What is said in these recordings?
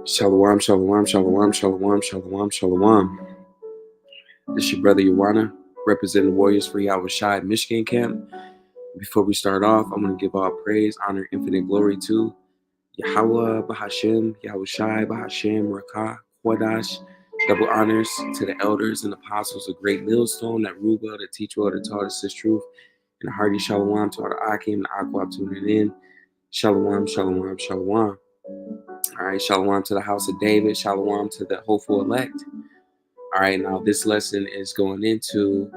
Shalom, shalom, shalom, shalom, shalom, shalom. This is your brother Yawana, representing the Warriors for Yahweh Shai Michigan Camp. Before we start off, I'm going to give all praise, honor, infinite glory to Yahweh, Bahashem, Yahweh Shai, Bahashem, Rakah, Quadash. Double honors to the elders and apostles of Great Millstone that rule well, that teach well, that taught us this truth. And a hearty shalom to all the Akim and Aquab tuning in. Shalom, shalom, shalom. All right, shalom to the house of David. Shalom to the hopeful elect. All right, now this lesson is going into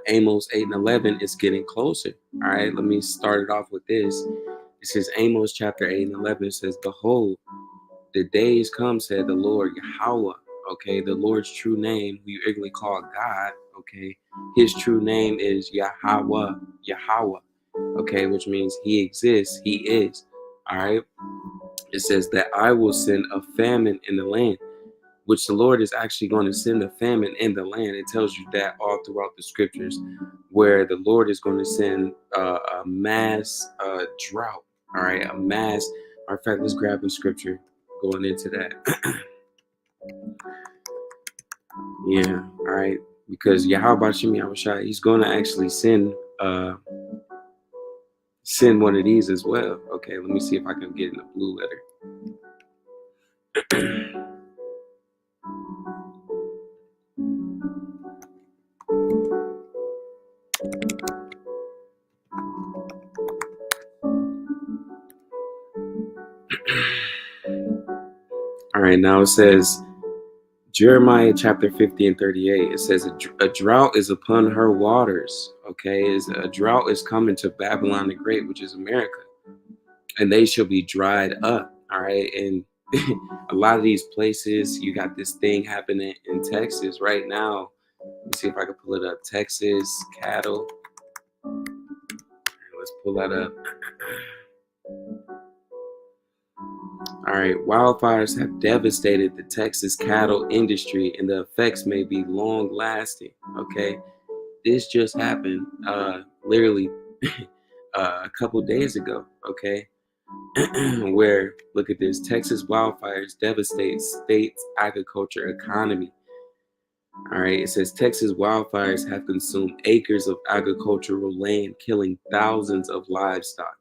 Amos 8 and 11. It's getting closer. All right, let me start it off with this. It says Amos chapter 8 and 11. It says, behold, the days come, said the Lord Yahweh. Okay, the Lord's true name, who you ignorantly call God. Okay, his true name is Yahweh. Yahweh. Okay, which means he exists, he is. All right. It says that I will send a famine in the land, which the Lord is actually going to send a famine in the land. It tells you that all throughout the scriptures, where the Lord is going to send a mass drought. All right, a mass. In fact, let's grab the scripture going into that. Yeah, all right, because Yahweh Shemi Yahushua, he's going to actually send one of these as well. Okay, let me see if I can get in the blue letter. All right, now it says Jeremiah chapter 50 and 38. It says a drought is upon her waters. Okay, a drought is coming to Babylon the Great, which is America, and they shall be dried up. All right, and a lot of these places, you got this thing happening in Texas right now. Let me see if I can pull it up. Texas cattle. Let's pull that up. All right, wildfires have devastated the Texas cattle industry, and the effects may be long lasting. Okay, this just happened literally a couple days ago. Okay, where look at this: Texas wildfires devastate state's agriculture economy. All right, it says Texas wildfires have consumed acres of agricultural land, killing thousands of livestock,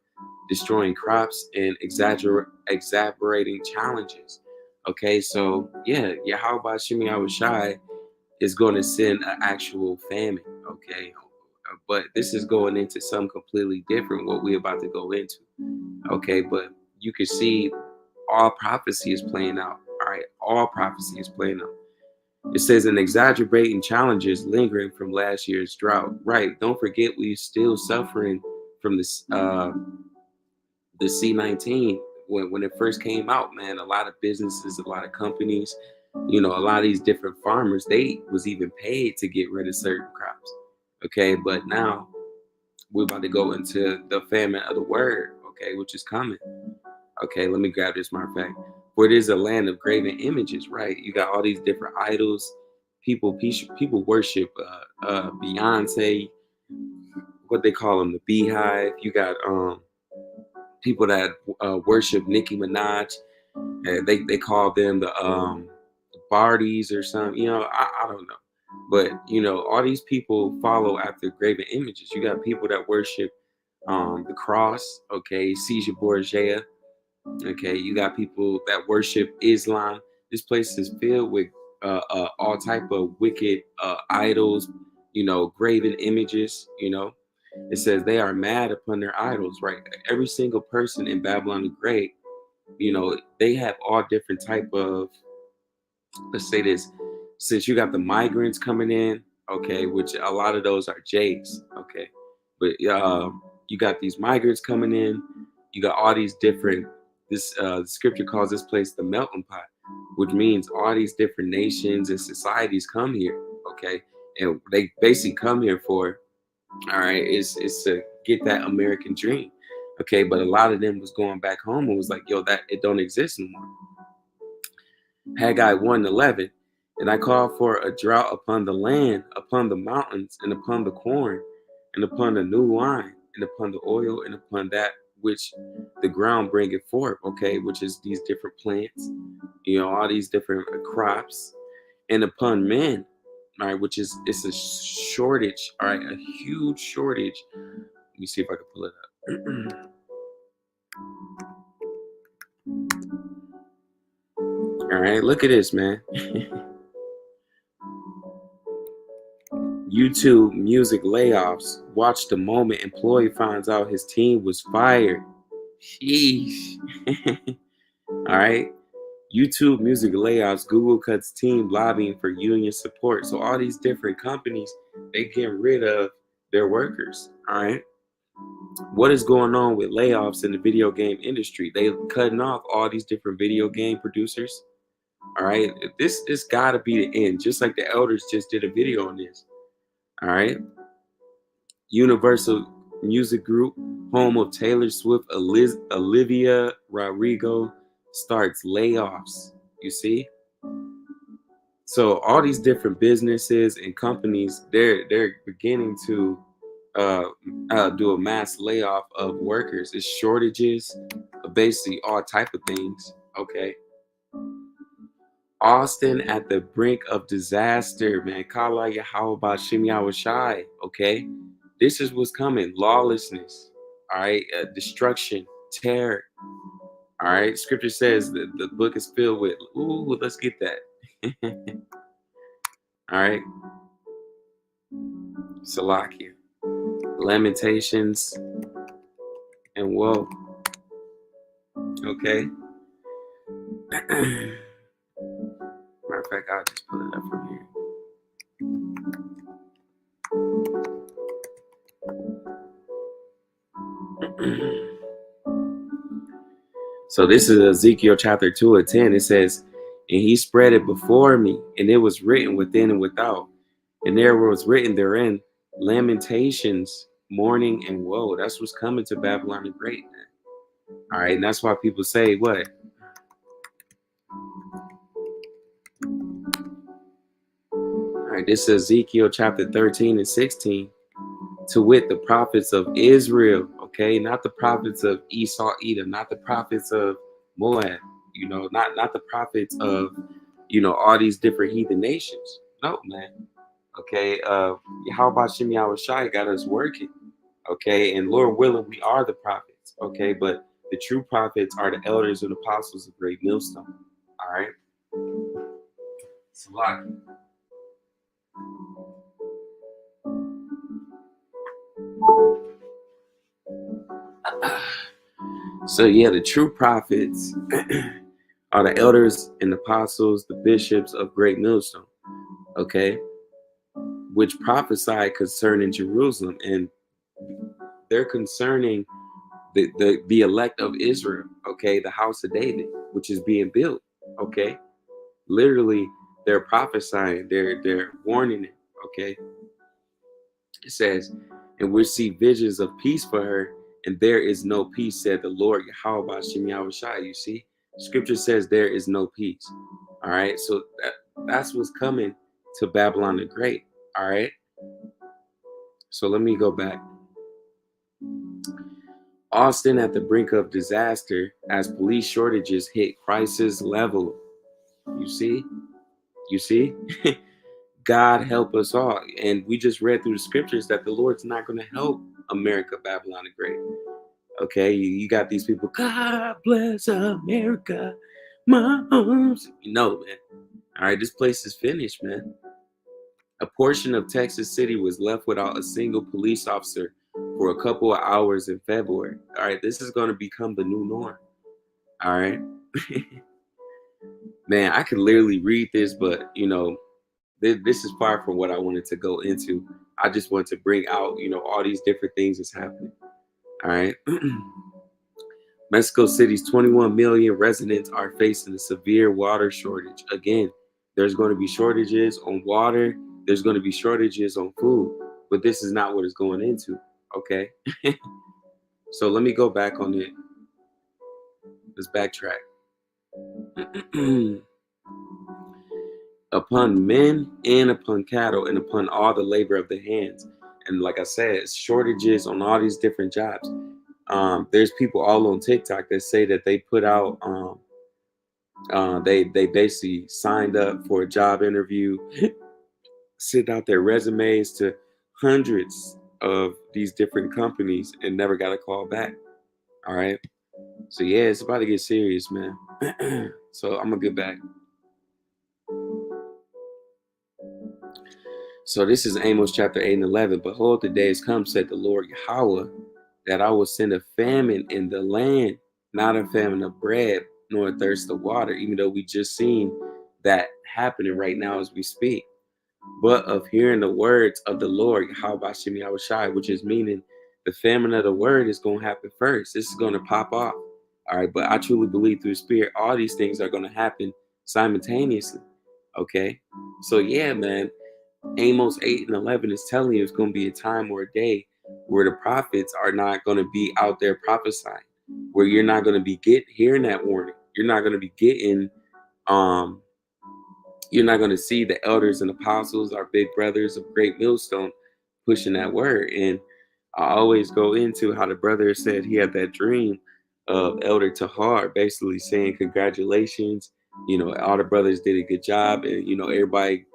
destroying crops, and exacerbating challenges. Okay, so yeah, Yahweh Shemi Yahushai is going to send an actual famine. Okay, but this is going into something completely different, what we're about to go into. Okay, but you can see all prophecy is playing out. All right, all prophecy is playing out. It says an exaggerating challenges lingering from last year's drought. Right, don't forget we're still suffering from this the C19 when it first came out, man. A lot of businesses, a lot of companies, a lot of these different farmers, they was even paid to get rid of certain crops. Okay, but now we're about to go into the famine of the word, okay, which is coming. Okay, let me grab this, matter of fact. For it is a land of graven images, right? You got all these different idols. People worship Beyonce, what they call them, the Beehive. You got people that worship Nicki Minaj, and they call them the Bardies or something. I don't know, but all these people follow after graven images. You got people that worship the cross. Okay, Caesar Borgia. Okay, you got people that worship Islam. This place is filled with all type of wicked idols. Graven images. It says they are mad upon their idols, right? Every single person in Babylon the Great, they have all different type of, let's say this, since you got the migrants coming in, okay, which a lot of those are Jays, okay, but you got these migrants coming in, you got all these different, this scripture calls this place the melting pot, which means all these different nations and societies come here, okay, and they basically come here for, all right, it's to get that American dream. Okay, but a lot of them was going back home and was like, yo, that it don't exist anymore. Haggai 1:11, and I call for a drought upon the land, upon the mountains, and upon the corn, and upon the new wine, and upon the oil, and upon that which the ground bringeth forth, okay, which is these different plants, all these different crops, and upon men, all right, which is it's a shortage, all right, a huge shortage. Let me see if I can pull it up. All right, look at this, man. YouTube music layoffs. Watch the moment employee finds out his team was fired. Sheesh. All right. YouTube music layoffs. Google cuts team lobbying for union support. So all these different companies, they get rid of their workers. All right. What is going on with layoffs in the video game industry? They cutting off all these different video game producers. All right. This gotta be the end. Just like the elders just did a video on this. All right. Universal Music Group, home of Taylor Swift, Olivia Rodrigo, starts layoffs. You see? So all these different businesses and companies, they're beginning to do a mass layoff of workers. It's shortages, basically all type of things. Okay. Austin at the brink of disaster, man. Kala Yahweh Shim Yahushai. Okay. This is what's coming. Lawlessness. All right. Destruction. Terror. All right. Scripture says that the book is filled with, ooh, let's get that. All right. Salakia. Lamentations and woe. Okay. Matter of fact, I'll just pull it up from here. So this is Ezekiel chapter 2:10. It says, and he spread it before me, and it was written within and without. And there was written therein lamentations, mourning, and woe. That's what's coming to Babylon the Great, man. All right, and that's why people say what? All right, this is Ezekiel chapter 13 and 16. To wit, the prophets of Israel, okay, not the prophets of Esau, Edom, not the prophets of Moab, not the prophets of, all these different heathen nations. No, man. Okay, how about Shem Yahushai got us working? Okay, and Lord willing, we are the prophets. Okay, but the true prophets are the elders and apostles of Great Millstone. All right. Salaki. So yeah, the true prophets are the elders and apostles, the bishops of Great Millstone, okay, which prophesy concerning Jerusalem, and they're concerning the elect of Israel, okay, the house of David, which is being built, okay. Literally, they're prophesying, they're warning it, okay. It says, and we'll see visions of peace for her, and there is no peace, said the Lord Yahweh Shem Yahushai. You see, scripture says there is no peace. All right, so that's what's coming to Babylon the Great. All right, so let me go back. Austin at the brink of disaster as police shortages hit crisis level. You see, God help us all. And we just read through the scriptures that the Lord's not going to help America, Babylon the Great. Okay, you got these people, God bless America, my arms. Man. All right, this place is finished, man. A portion of Texas City was left without a single police officer for a couple of hours in February. All right, this is going to become the new norm. All right. Man, I could literally read this, but, this is far from what I wanted to go into. I just want to bring out, all these different things that's happening. All right. Mexico City's 21 million residents are facing a severe water shortage. Again, there's going to be shortages on water. There's going to be shortages on food, but this is not what it's going into. Okay. So let me go back on it. Let's backtrack. Upon men and upon cattle and upon all the labor of the hands. And like I said, shortages on all these different jobs. There's people all on TikTok that say that they put out, they basically signed up for a job interview, sent out their resumes to hundreds of these different companies and never got a call back. All right. So yeah, it's about to get serious, man. So I'm gonna get back. So this is Amos chapter 8 and 11. Behold, the days come, said the Lord Yahweh, that I will send a famine in the land, not a famine of bread, nor a thirst of water, even though we just seen that happening right now as we speak, but of hearing the words of the Lord, Yahweh, which is meaning the famine of the word is going to happen first. This is going to pop off. All right. But I truly believe through the Spirit, all these things are going to happen simultaneously. Okay. So, yeah, man, Amos 8 and 11 is telling you it's going to be a time or a day where the prophets are not going to be out there prophesying, where you're not going to be hearing that warning. You're not going to be getting, um, you're not going to see the elders and apostles, our big brothers of Great Millstone, pushing that word. And I always go into how the brother said he had that dream of Elder Tahar basically saying, congratulations, all the brothers did a good job, and, everybody,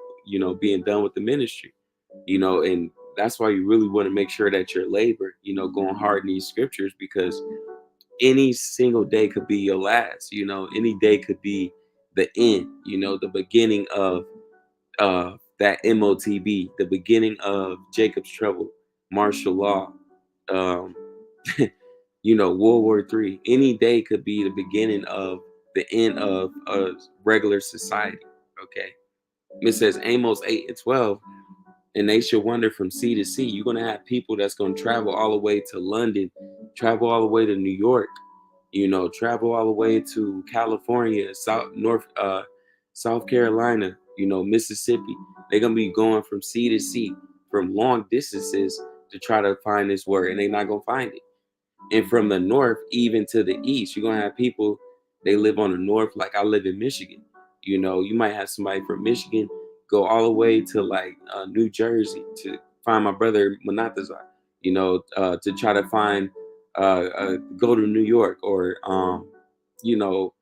being done with the ministry, and that's why you really want to make sure that your labor, going hard in these scriptures, because any single day could be your last, any day could be the end, the beginning of that MOTB, the beginning of Jacob's trouble, martial law, um, World War III. Any day could be the beginning of the end of a regular society. Okay. It says Amos 8 and 12, and they should wander from sea to sea. You're going to have people that's going to travel all the way to London, travel all the way to New York, travel all the way to California, South Carolina, Mississippi. They're gonna be going from sea to sea, from long distances to try to find this word, and they're not gonna find it. And from the north even to the east, you're gonna have people, they live on the north, like I live in Michigan. You might have somebody from Michigan go all the way to like New Jersey to find my brother Manatazar, to try to find go to New York, or you know,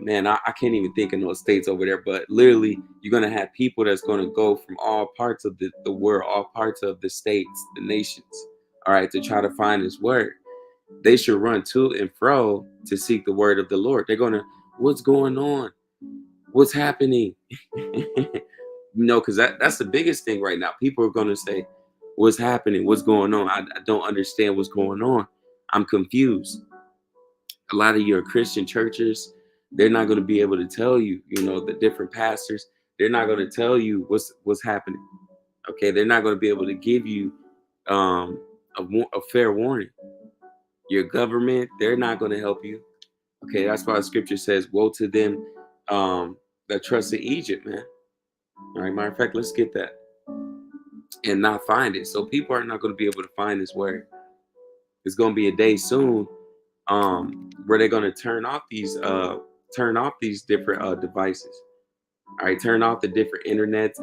man, I can't even think of those states over there. But literally, you're gonna have people that's gonna go from all parts of the world, all parts of the states, the nations, all right, to try to find this word. They should run to and fro to seek the word of the Lord. They're gonna, what's going on? What's happening? Because that's the biggest thing right now. People are gonna say, what's happening? What's going on? I don't understand what's going on. I'm confused. A lot of your Christian churches, they're not going to be able to tell you, the different pastors, they're not going to tell you what's happening. Okay, they're not going to be able to give you a fair warning. Your government, they're not going to help you. Okay, that's why the scripture says, woe to them that trust in Egypt, man. All right, matter of fact, let's get that and not find it. So people are not going to be able to find this word. It's going to be a day soon where they're going to turn off these different devices. All right, turn off the different internets,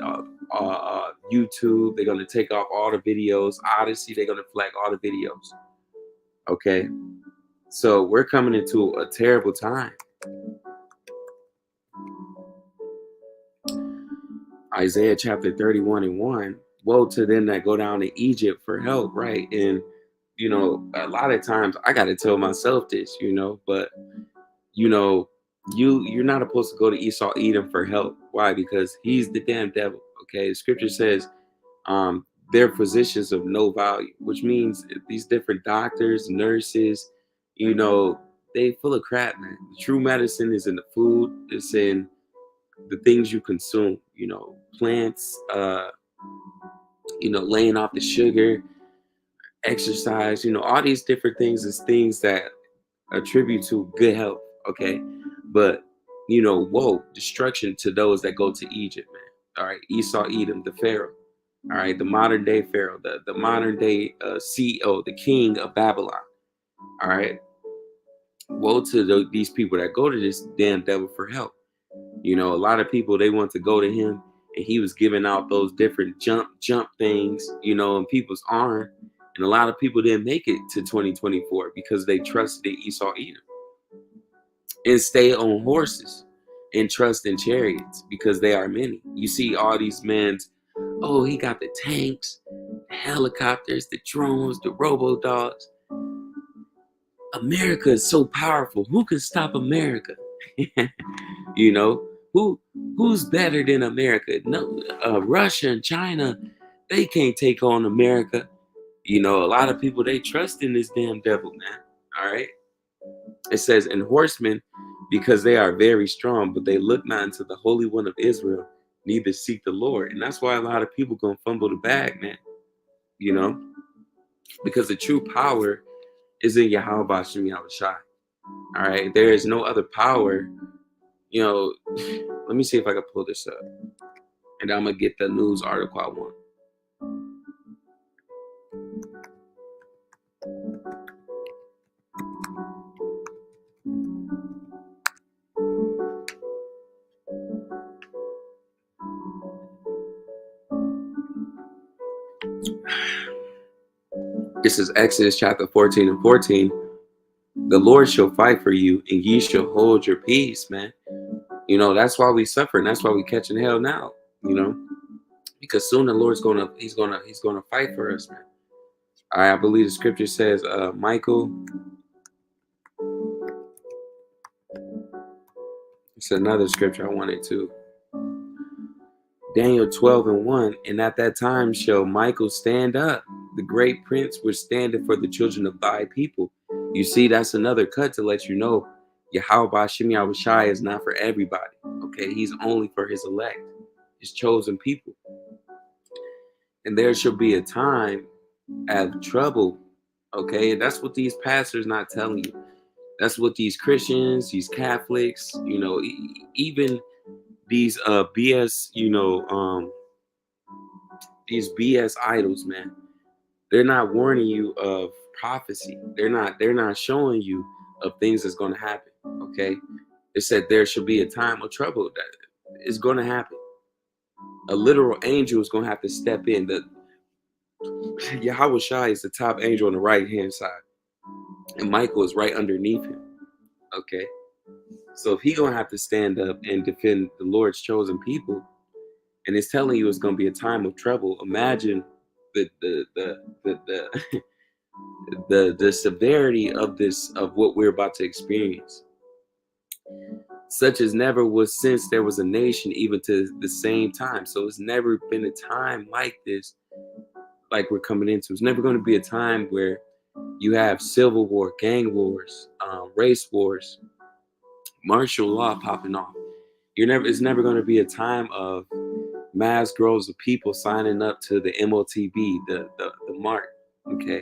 YouTube. They're going to take off all the videos. Odyssey, they're going to flag all the videos. Okay, so we're coming into a terrible time. Isaiah chapter 31 and 1. Woe to them that go down to Egypt for help, right? And a lot of times I got to tell myself this, but you're not supposed to go to Esau Edom for help. Why? Because he's the damn devil. Okay, the scripture says they're physicians of no value, which means these different doctors, nurses, they full of crap, man. The true medicine is in the food. It's in the things you consume, plants, laying off the sugar, exercise, all these different things is things that attribute to good health. Okay. But, woe, destruction to those that go to Egypt, man. All right. Esau, Edom, the Pharaoh. All right. The modern day Pharaoh, the modern day CEO, the king of Babylon. All right. Woe to these people that go to this damn devil for help. A lot of people, they want to go to him, and he was giving out those different jump things, in people's arm. And a lot of people didn't make it to 2024 because they trusted in Esau Edom and stay on horses and trust in chariots because they are many. You see all these men, oh, he got the tanks, the helicopters, the drones, the robo dogs. America is so powerful. Who can stop America? You know, who's better than America? No, Russia and China, they can't take on America. You know, a lot of people, they trust in this damn devil, man. All right. It says, and horsemen, because they are very strong, but they look not unto the Holy One of Israel, neither seek the Lord. And that's why a lot of people gonna fumble the bag, man. You know, because the true power is in Yahweh Bashem Yahushai. All right. There is no other power. You know, let me see if I can pull this up. And I'm gonna get the news article I want. This is Exodus chapter 14 and 14. The Lord shall fight for you, and ye shall hold your peace, man. You know, that's why we suffer, and that's why we catching hell now, you know, because soon the Lord's he's gonna fight for us, man. I believe the scripture says, Michael, it's another scripture I wanted to. Daniel 12 and 1, and at that time shall Michael stand up, the great prince which standeth for the children of thy people. You see, that's another cut to let you know Yahweh Bashem Yahushai is not for everybody. Okay, he's only for his elect, his chosen people. And there shall be a time of trouble. Okay, and that's what these pastors not telling you. That's what these Christians, these Catholics, you know, even these BS, you know, these BS idols, man. They're not warning you of prophecy. They're not showing you of things that's going to happen. Okay, it said there should be a time of trouble that is going to happen. A literal angel is going to have to step in. The Yahweh Shai is the top angel on the right hand side, and Michael is right underneath him. Okay, so if he's going to have to stand up and defend the Lord's chosen people, and it's telling you it's going to be a time of trouble, imagine the the severity of this, of what we're about to experience, such as never was since there was a nation, even to the same time. So it's never been a time like this, like we're coming into. It's never going to be a time where you have civil war, gang wars, race wars, martial law popping off. It's never going to be a time of mass groves of people signing up to the MOTB, the mark. Okay,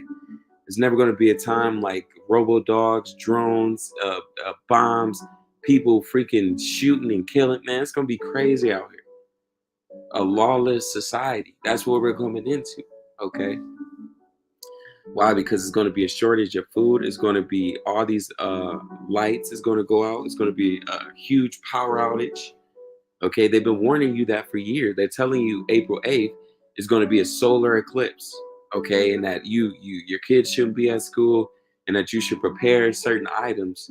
it's never going to be a time like robo dogs, drones, bombs, people freaking shooting and killing. Man, it's going to be crazy out here. A lawless society. That's what we're coming into. Okay. Why? Because it's going to be a shortage of food. It's going to be all these lights is going to go out. It's going to be a huge power outage. Okay, they've been warning you that for years. They're telling you April 8th is going to be a solar eclipse. Okay, and that your kids shouldn't be at school, and that you should prepare certain items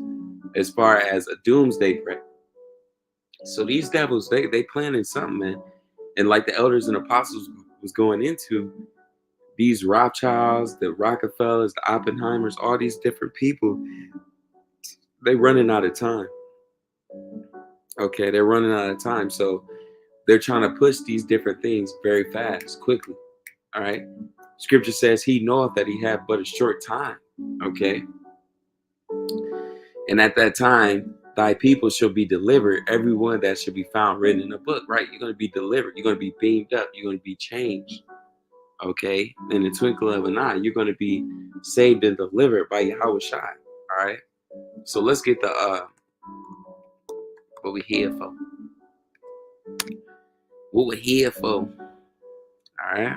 as far as a doomsday prep. So these devils, they planning something, man. And like the elders and apostles was going into, these Rothschilds, the Rockefellers, the Oppenheimers, all these different people, they running out of time. Okay, they're running out of time. So they're trying to push these different things very fast, quickly. All right. Scripture says he knoweth that he had but a short time. Okay. And at that time, thy people shall be delivered, everyone that shall be found written in a book, right? You're going to be delivered. You're going to be beamed up. You're going to be changed. Okay. In the twinkle of an eye, you're going to be saved and delivered by Yahweh Shai. All right. So let's get the what we here for. What we're here for. All right.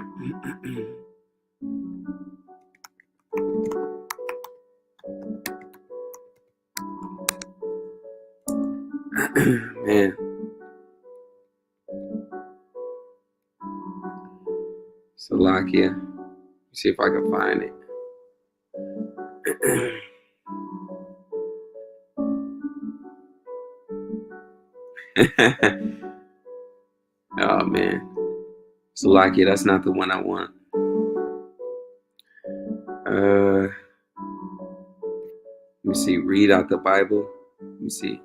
Man. Salakia. See if I can find it. Oh man. So like, yeah, that's not the one I want. Let me see. Read out the Bible. Let me see.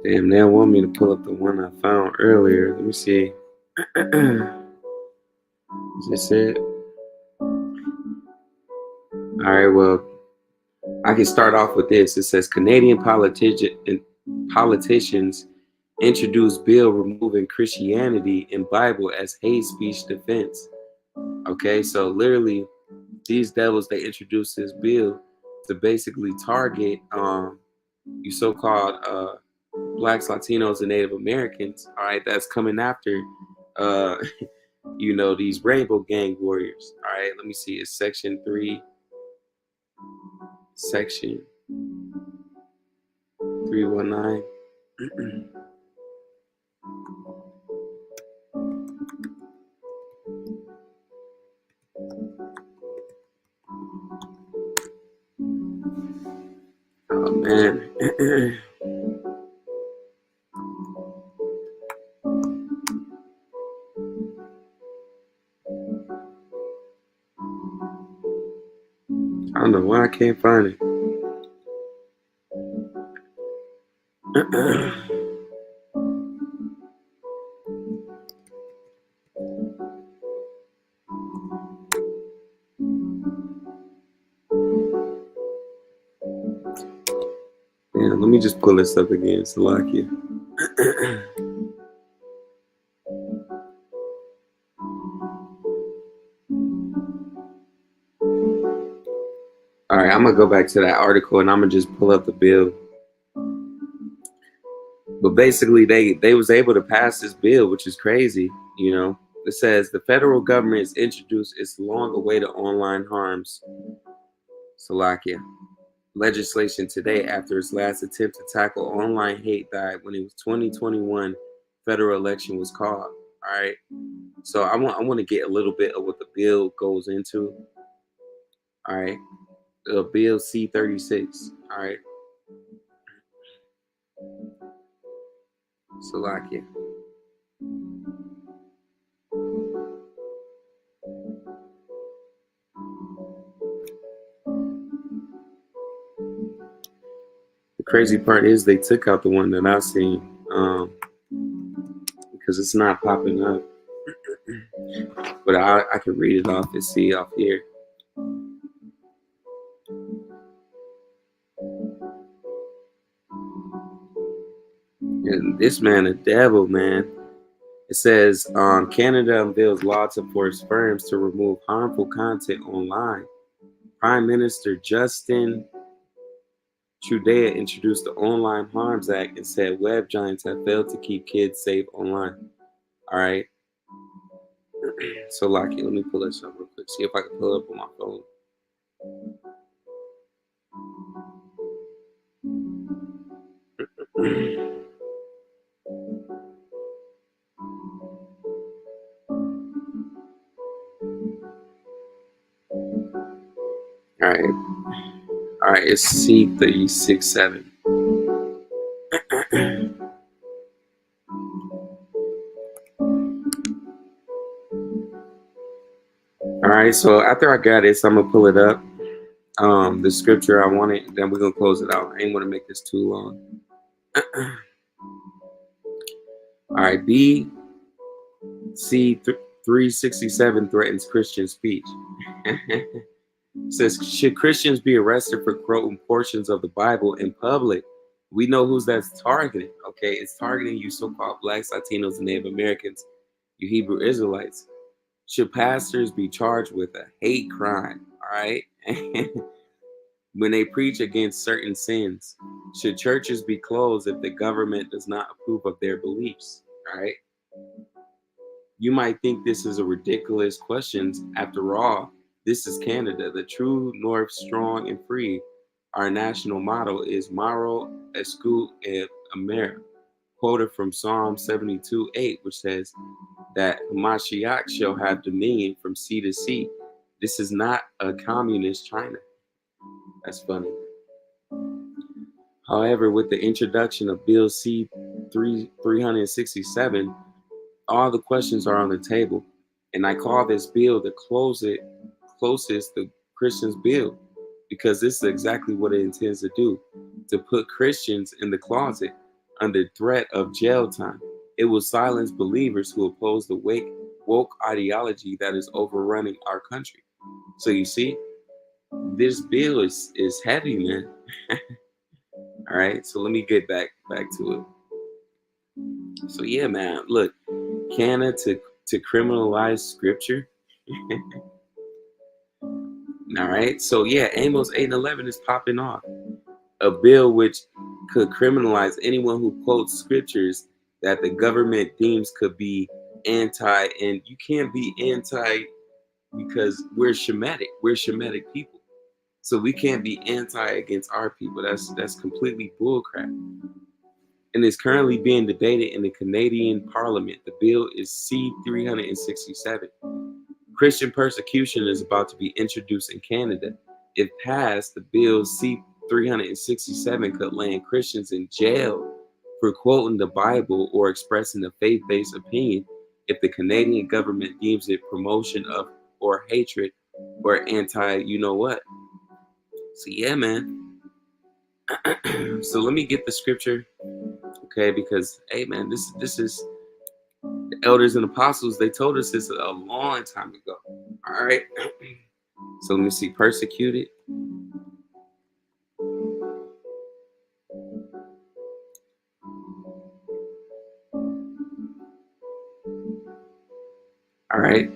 Damn, they want me to pull up the one I found earlier. Let me see. Is this it? All right, well, I can start off with this. It says Canadian politicians introduce bill removing Christianity and Bible as hate speech defense. Okay, so literally, these devils, they introduced this bill to basically target you so-called blacks, Latinos, and Native Americans. All right, that's coming after uh, these rainbow gang warriors. All right, let me see. It's section 3, section 319. Oh man. I don't know why I can't find it. Yeah, let me just pull this up again, Salakia. All right, I'm gonna go back to that article and I'm gonna just pull up the bill. But basically, they was able to pass this bill, which is crazy. It says the federal government has introduced its long-awaited online harms, Salakia, legislation today after its last attempt to tackle online hate died when it was 2021 federal election was called. All right, so I want to get a little bit of what the bill goes into. All right, Bill C-36. All right, Salakia. The crazy part is they took out the one that I seen because it's not popping up. But I can read it off and see off here. And this man a devil, man. It says Canada unveils law to force firms to remove harmful content online. Prime Minister Justin Trudeau introduced the Online Harms Act and said web giants have failed to keep kids safe online. All right. So, Lucky, let me pull this up real quick. See if I can pull it up on my phone. All right. It's C367. All right. So after I got this, I'm gonna pull it up. The scripture I wanted. Then we're gonna close it out. I ain't want to make this too long. All right. BC367 threatens Christian speech. Says, should Christians be arrested for quoting portions of the Bible in public? We know who's that's targeting. Okay, it's targeting you so-called blacks, Latinos, and Native Americans, you Hebrew Israelites. Should pastors be charged with a hate crime? All right, when they preach against certain sins? Should churches be closed if the government does not approve of their beliefs? All right. You might think this is a ridiculous question. After all, this is Canada, the true North, strong and free. Our national motto is Maro Escu et Amer, quoted from Psalm 72:8, which says that Hamashiach shall have dominion from sea to sea. This is not a communist China. That's funny. However, with the introduction of Bill C 367, all the questions are on the table. And I call this bill the closest the Christians bill, because this is exactly what it intends to do, to put Christians in the closet under threat of jail time. It will silence believers who oppose the woke ideology that is overrunning our country. So you see, this bill is heavy, man. All right, so let me get back to it. So yeah, man, look, Canada to criminalize scripture. All right, so yeah, Amos 8 and 11 is popping off. A bill which could criminalize anyone who quotes scriptures that the government deems could be anti, and you can't be anti because we're Shemitic. We're Shemitic people. So we can't be anti against our people. That's completely bullcrap. And is currently being debated in the Canadian Parliament. The bill is C-367. Christian persecution is about to be introduced in Canada. If passed, the bill C-367 could land Christians in jail for quoting the Bible or expressing a faith-based opinion if the Canadian government deems it promotion of or hatred or anti you know what. So yeah, man. So let me get the scripture, okay? Because hey, man, this is the elders and apostles. They told us this a long time ago. All right. So let me see. Persecuted. All right.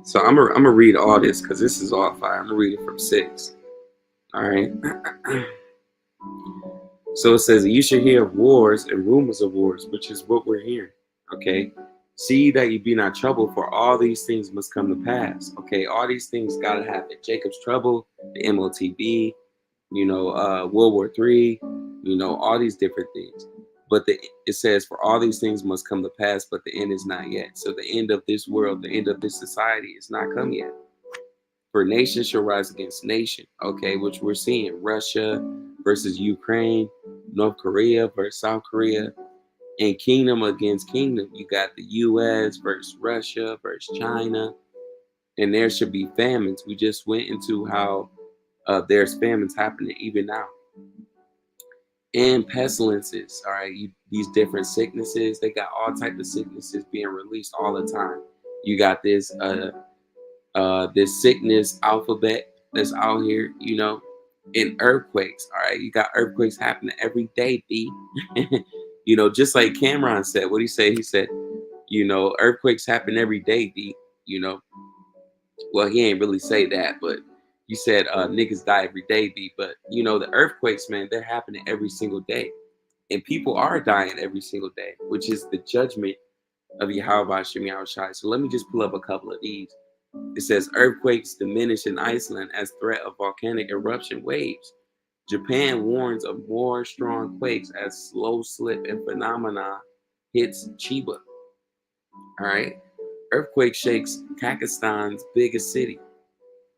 So I'm gonna read all this because this is all fire. I'm gonna read it from 6. All right. So it says, you should hear of wars and rumors of wars, which is what we're hearing. Okay. See that you be not troubled, for all these things must come to pass. Okay. All these things gotta happen. Jacob's trouble, the MOTB, World War III, all these different things. But it says, for all these things must come to pass, but the end is not yet. So the end of this world, the end of this society is not come yet. For nation shall rise against nation, okay, which we're seeing. Russia versus Ukraine, North Korea versus South Korea, and kingdom against kingdom. You got the US versus Russia versus China, and there should be famines. We just went into how there's famines happening even now. And pestilences, all right, these different sicknesses, they got all types of sicknesses being released all the time. You got this sickness alphabet that's out here, and earthquakes. All right, you got earthquakes happening every day, D. Just like Cameron said. What he say? He said, earthquakes happen every day, D. Well, he ain't really say that, but he said niggas die every day, D. But the earthquakes, man, they're happening every single day, and people are dying every single day, which is the judgment of Yahweh Shem Yahushai. So let me just pull up a couple of these. It says earthquakes diminish in Iceland as threat of volcanic eruption waves. Japan warns of more strong quakes as slow slip and phenomena hits Chiba. All right. Earthquake shakes Kazakhstan's biggest city.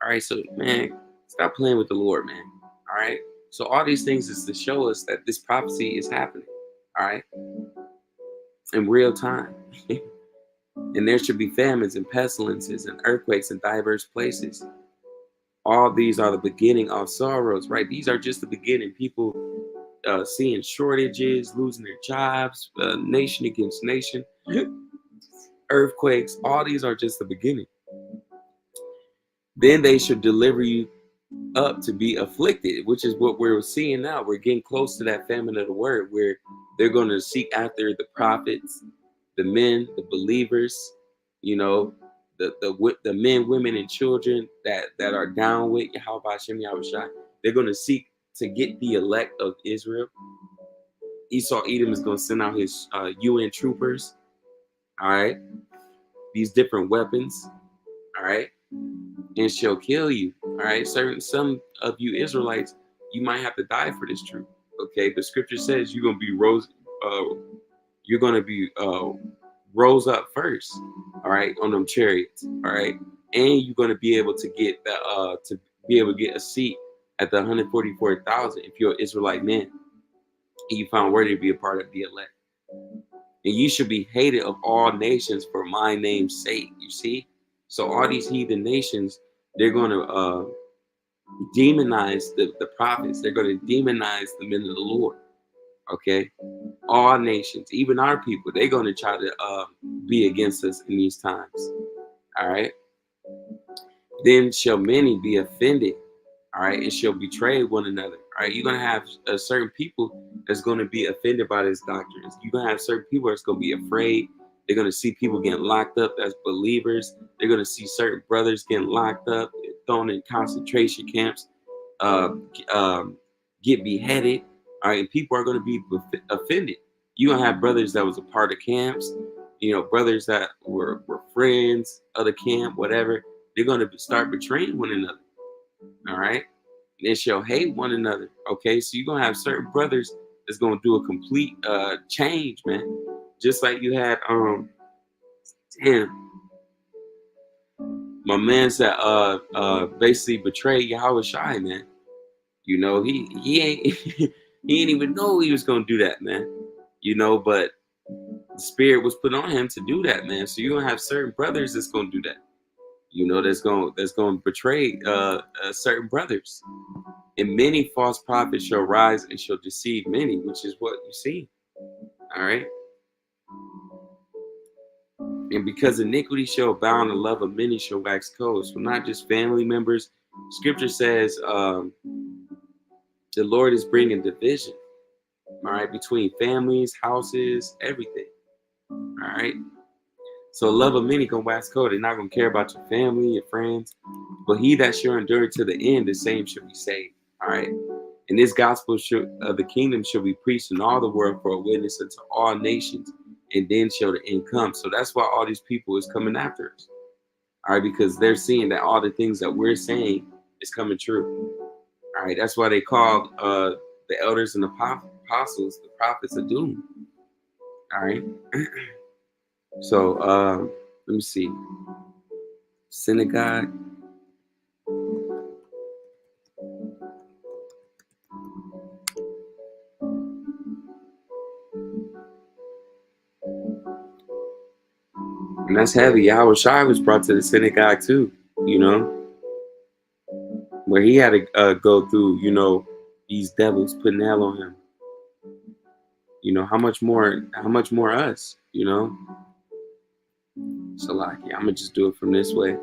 All right. So, man, stop playing with the Lord, man. All right. So, all these things is to show us that this prophecy is happening. All right. In real time. And there should be famines and pestilences and earthquakes in diverse places. All these are the beginning of sorrows, right? These are just the beginning. People seeing shortages, losing their jobs, nation against nation, earthquakes. All these are just the beginning. Then they should deliver you up to be afflicted, which is what we're seeing now. We're getting close to that famine of the word, where they're going to seek after the prophets, the men, the believers, the men, women, and children that are down with Yahweh Hashem Yahushai. They're going to seek to get the elect of Israel. Esau Edom is going to send out his UN troopers, All right, these different weapons. All right, and shall kill you. All right, some of you Israelites, you might have to die for this truth. Okay, the scripture says you're gonna be rose. You're gonna be rose up first. All right, on them chariots. All right, and you're gonna be able to get the to be able to get a seat at the 144,000 if you're an Israelite man and you found worthy to be a part of the elect. And you should be hated of all nations for my name's sake. You see, so all these heathen nations, they're gonna demonize the prophets. They're going to demonize the men of the Lord. Okay, all nations, even our people, they're going to try to be against us in these times. All right. Then shall many be offended. All right, and shall betray one another. All right, you're gonna have certain people that's gonna be offended by this doctrine. You're gonna have certain people that's gonna be afraid. They're gonna see people getting locked up as believers. They're gonna see certain brothers getting locked up, thrown in concentration camps, uh, um, get beheaded. All right, and people are gonna be offended. You're gonna have brothers that was a part of camps, brothers that were friends of the camp, whatever. They're gonna start betraying one another. All right, they shall hate one another. Okay, so you're gonna have certain brothers that's gonna do a complete change, man. Just like you had damn, my man's that basically betrayed Yahweh Shai, man. He ain't he ain't even know he was gonna do that, man. But the spirit was put on him to do that, man. So you're gonna have certain brothers that's gonna do that. That's gonna betray certain brothers. And many false prophets shall rise and shall deceive many, which is what you see. All right. And because iniquity shall abound, the love of many shall wax cold. So not just family members. Scripture says the Lord is bringing division, all right, between families, houses, everything. All right. So love of many gonna wax cold. They're not gonna care about your family, your friends. But he that shall endure to the end, the same shall be saved. All right. And this gospel of the kingdom shall be preached in all the world for a witness unto all nations, and then shall the end come. So that's why all these people is coming after us. All right, because they're seeing that all the things that we're saying is coming true. All right, that's why they called the elders and the apostles the prophets of doom. All right. So let me see. Synagogue. And that's heavy. Yahweh Shai was brought to the synagogue too, you know, where he had to go through, these devils putting hell on him. How much more us, So like, yeah, I'm gonna just do it from this way.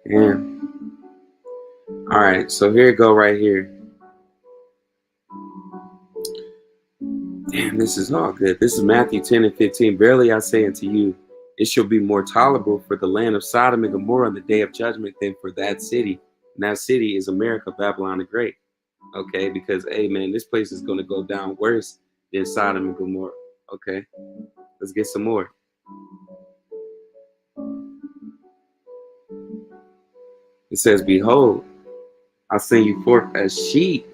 Yeah. All right, so here it go right here. Damn, this is all good. This is Matthew 10 and 15. Verily I say unto you, it shall be more tolerable for the land of Sodom and Gomorrah on the day of judgment than for that city. And that city is America, Babylon the Great. Okay, because hey man, this place is gonna go down worse than Sodom and Gomorrah. Okay, let's get some more. It says, behold, I send you forth as sheep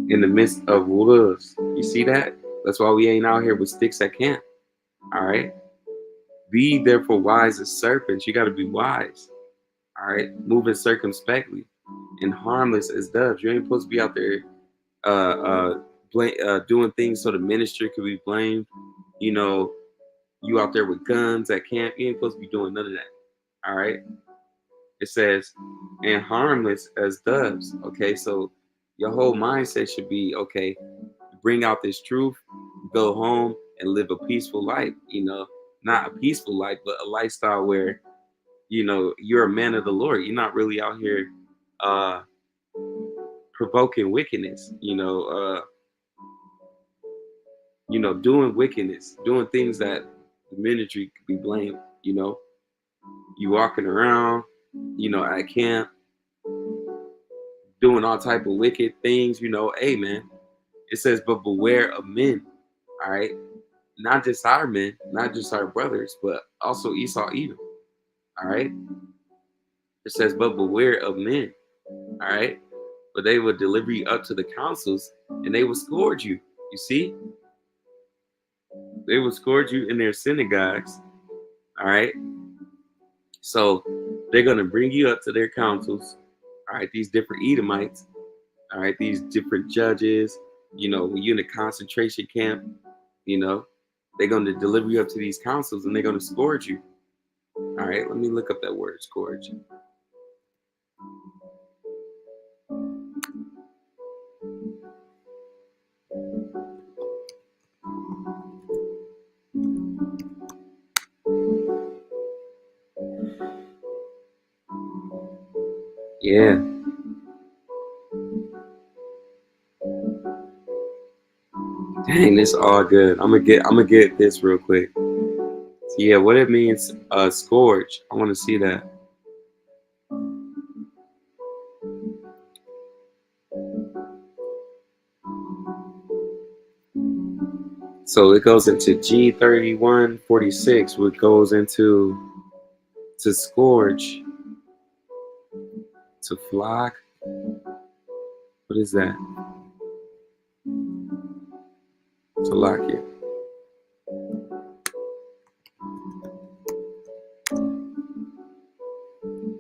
in the midst of wolves. You see that? That's why we ain't out here with sticks at camp. All right. Be therefore wise as serpents. You got to be wise. All right. Moving circumspectly and harmless as doves. You ain't supposed to be out there doing things so the ministry could be blamed. You out there with guns at camp. You ain't supposed to be doing none of that. All right. It says, and harmless as doves. Okay. So your whole mindset should be, okay, bring out this truth, go home and live a peaceful life, not a peaceful life, but a lifestyle where, you're a man of the Lord. You're not really out here provoking wickedness, doing wickedness, doing things that the ministry could be blamed. You walking around, at camp, doing all type of wicked things. Hey man, it says, but beware of men. All right, not just our men, not just our brothers, but also Esau, Edom. All right, it says, but beware of men. All right, but they will deliver you up to the councils, and they will scourge you. You see, they will scourge you in their synagogues. All right, so they're gonna bring you up to their councils. All right, these different Edomites. All right, these different judges. When you're in a concentration camp, you know, they're gonna deliver you up to these councils, and they're gonna scourge you. All right, let me look up that word, scourge. Yeah. Dang, this all good. I'm gonna get this real quick. So yeah, what it means, scourge. I want to see that. So it goes into G3146, which goes into to scourge, to flock. What is that? To lock it.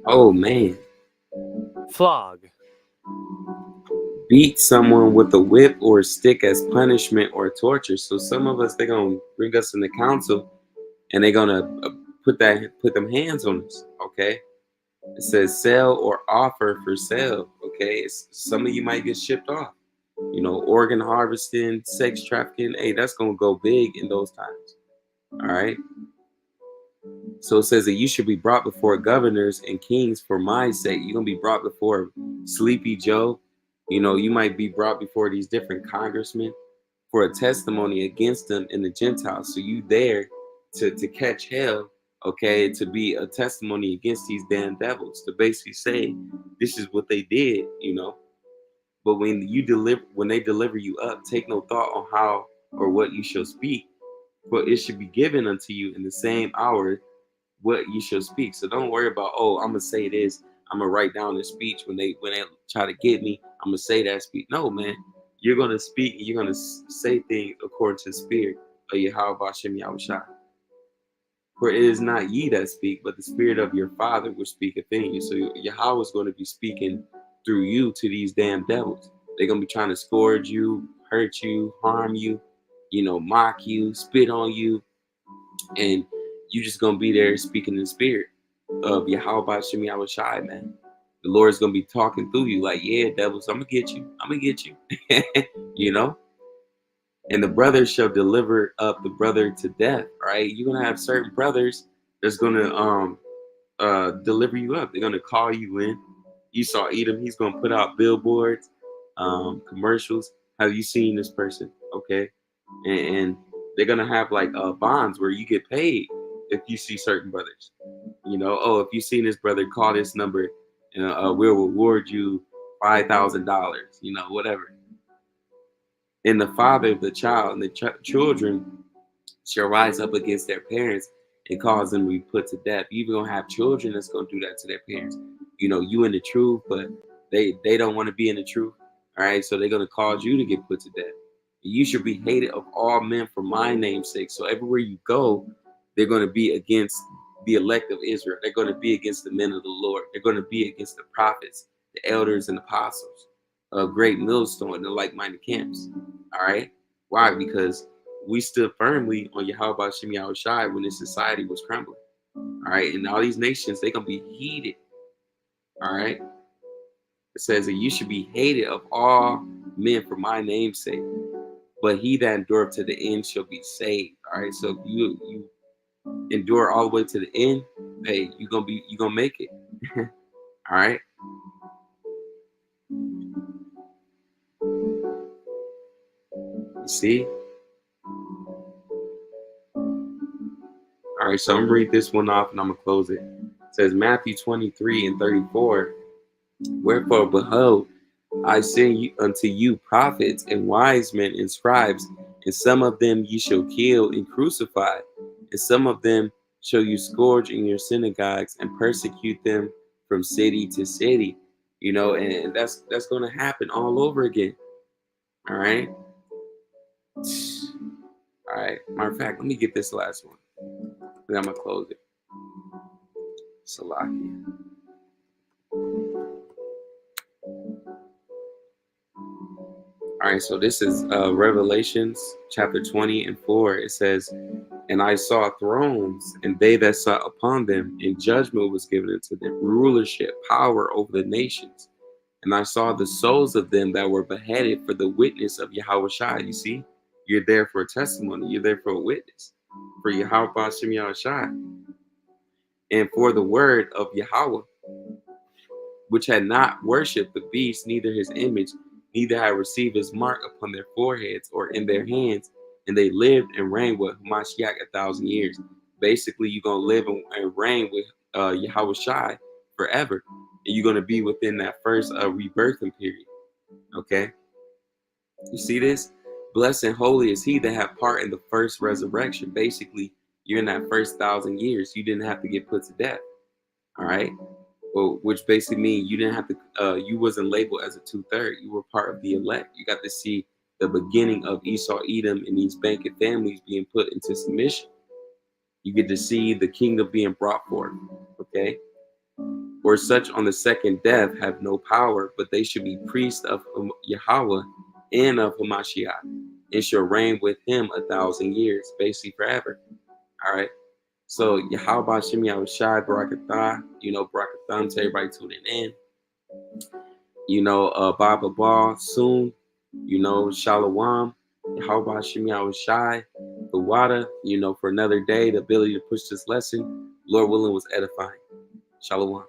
Oh man. Flog. Beat someone with a whip or a stick as punishment or torture. So some of us, they're gonna bring us in the council, and they're gonna put them hands on us. Okay. It says sell or offer for sale. Okay. Some of you might get shipped off. Organ harvesting, sex trafficking. Hey, that's gonna go big in those times. All right. So it says that you should be brought before governors and kings for my sake. You're gonna be brought before Sleepy Joe. You might be brought before these different congressmen for a testimony against them in the Gentiles. So you there to catch hell, okay, to be a testimony against these damn devils, to basically say this is what they did. But when they deliver you up, take no thought on how or what you shall speak, for it should be given unto you in the same hour what you shall speak. So don't worry about, oh, I'm gonna say this, I'm gonna write down this speech when they try to get me, I'm gonna say that speech. No, man, you're gonna speak and you're gonna say things according to the spirit of Yahweh Bashem Yahushua. For it is not ye that speak, but the spirit of your father which speaketh in you. So Yahweh is going to be speaking through you to these damn devils. They're gonna be trying to scourge you, hurt you, harm you, mock you, spit on you, and you just gonna be there speaking in the spirit of Yahweh Bashem Yahushua, man. The Lord's gonna be talking through you like, yeah, devils, I'm gonna get you. I'm gonna get you. you know? And the brother shall deliver up the brother to death, right? You're gonna have certain brothers that's gonna deliver you up. They're gonna call you in. Esau Edom, he's gonna put out billboards, commercials. Have you seen this person? Okay. And they're gonna have like bonds where you get paid if you see certain brothers. Oh, if you seen this brother, call this number, and we'll reward you $5,000. Whatever. And the father of the child and the children shall rise up against their parents and cause them to be put to death. You're even gonna have children that's gonna do that to their parents. You in the truth, but they don't want to be in the truth. All right, so they're gonna cause you to get put to death. You should be hated of all men for my name's sake. So everywhere you go, they're gonna be against the elect of Israel. They're gonna be against the men of the Lord. They're gonna be against the prophets, the elders, and apostles of Great Millstone and the like-minded camps. All right, why? Because we stood firmly on Yahweh Shem Yahushai when this society was crumbling. All right. And all these nations, they're going to be heated. All right. It says that you should be hated of all men for my name's sake, but he that endureth to the end shall be saved. All right. So if you endure all the way to the end, hey, you're gonna make it. All right. You see? All right, so I'm gonna read this one off and I'm gonna close it. It says Matthew 23 and 34. Wherefore, behold, I send you unto you prophets and wise men and scribes, and some of them ye shall kill and crucify, and some of them shall you scourge in your synagogues and persecute them from city to city. You know, and that's gonna happen all over again. All right. All right. Matter of fact, let me get this last one. Then I'm gonna close it. Salaki. All right, so this is Revelations chapter 20 and 4. It says, and I saw thrones, and they that sat upon them, and judgment was given unto them, rulership, power over the nations. And I saw the souls of them that were beheaded for the witness of Yahweh Shai. You see, you're there for a testimony, you're there for a witness, for Yahweh Bashem Yahweh Shai, and for the word of Yahweh, which had not worshipped the beast, neither his image, neither had received his mark upon their foreheads or in their hands, and they lived and reigned with Hamashiach 1,000 years. Basically, you're gonna live and reign with Yahweh Shai forever, and you're gonna be within that first rebirthing period. Okay, you see this? Blessed and holy is he that have part in the first resurrection. Basically, you're in that first 1,000 years. You didn't have to get put to death. All right. Well, which basically means you didn't have to, you wasn't labeled as a 2/3. You were part of the elect. You got to see the beginning of Esau, Edom, and these banquet families being put into submission. You get to see the kingdom being brought forth. Okay. Or such on the second death have no power, but they should be priests of Yahweh and of Hamashiach, and shall reign with him 1,000 years, basically forever. All right. So Yahweh Bashem Yahweh Shai Barakatah, Barakatham to everybody tuning in. Baba Ball soon, Shalom, Yahweh Bashem Yahweh Shai, the water, for another day, the ability to push this lesson, Lord willing, was edifying. Shalom.